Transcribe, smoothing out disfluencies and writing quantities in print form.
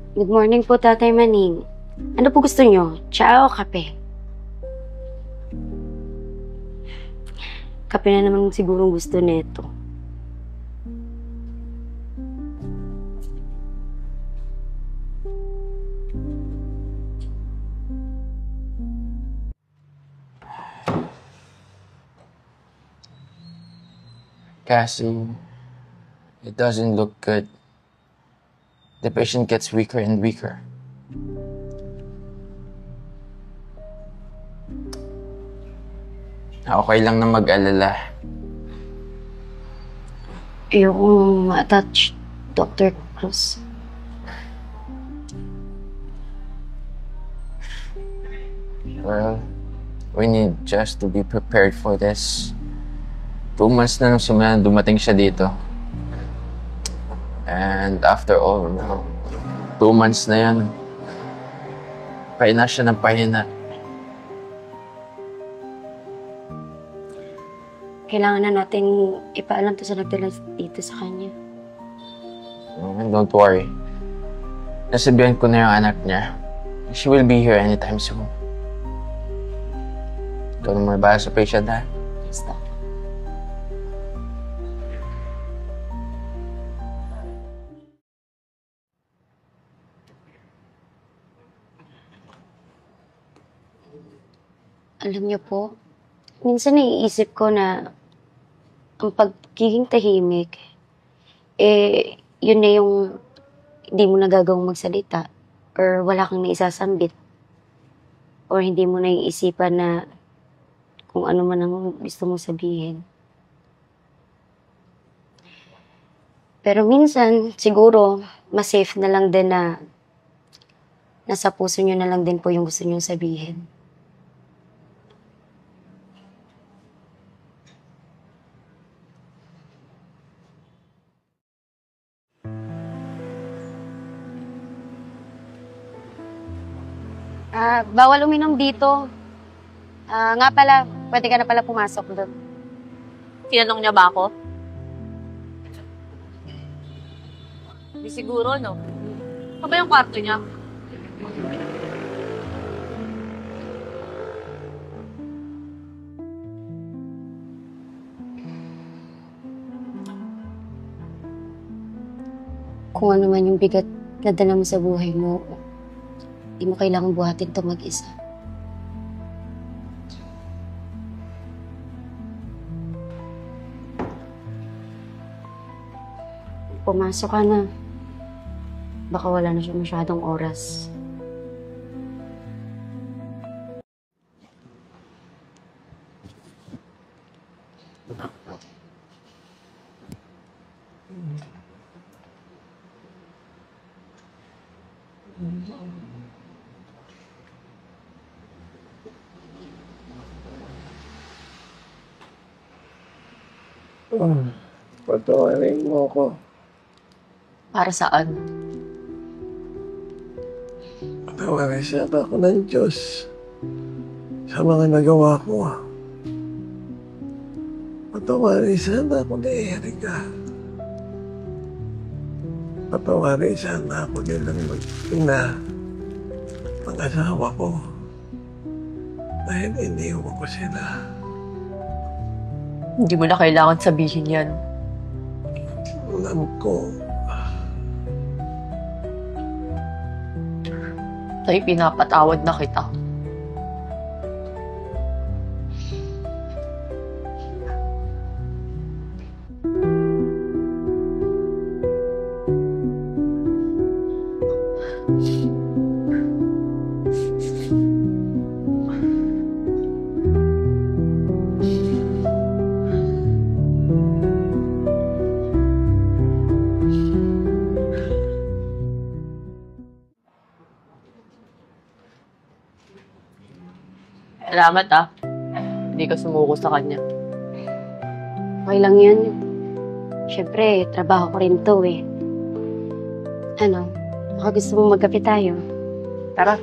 Good morning po, Tatay Maning. Ano po gusto nyo? Tsa o kape? Kape na naman siguro gusto nito. Cassie, it doesn't look good. The patient gets weaker and weaker. Okay lang na mag-alala. Ayokong ma-attach, Dr. Cruz. Well, we need just to be prepared for this. 2 months na nung simula dumating siya dito. And after all, 2 months na yan. Pahina siya ng pahina. Kailangan na natin ipaalam to sa nagdala dito sa kanya. Don't worry. Nasabihan ko na yung anak niya. She will be here anytime soon. Ikaw na muna sa patient, ha? Yes, Doc. Alam niyo po, minsan naiisip ko na ang pagiging tahimik, yun na yung hindi mo nagagawang magsalita or wala kang naisasambit or hindi mo naiisipan na kung ano man ang gusto mong sabihin. Pero minsan, siguro, mas safe na lang din na nasa puso nyo na lang din po yung gusto nyong sabihin. Bawal uminom dito. Nga pala, pwede ka na pala pumasok doon. Tinanong niya ba ako? Di siguro, no? Ano ba yung kwarto niya? Kung ano man yung bigat na dala mo sa buhay mo, di mo kailangang buhatin ito mag-isa. Pumasok ka na. Baka wala na siya masyadong oras. Patawarin mo ko. Para saan? Patawarin siya ako ng Diyos sa mga nagawa ko. Patawarin sana ako ni Erika. Patawarin sana ako nilang mag-ina ng asawa ko. Dahil iniwan ko sila. Hindi mo na kailangan sabihin yan. Alam ko. Tay, pinapatawad na kita. Salamat hindi ka sumuko sa kanya. Okay lang yan. Siyempre, trabaho ko rin to eh. Ano, baka gusto mong magkape tayo? Tara.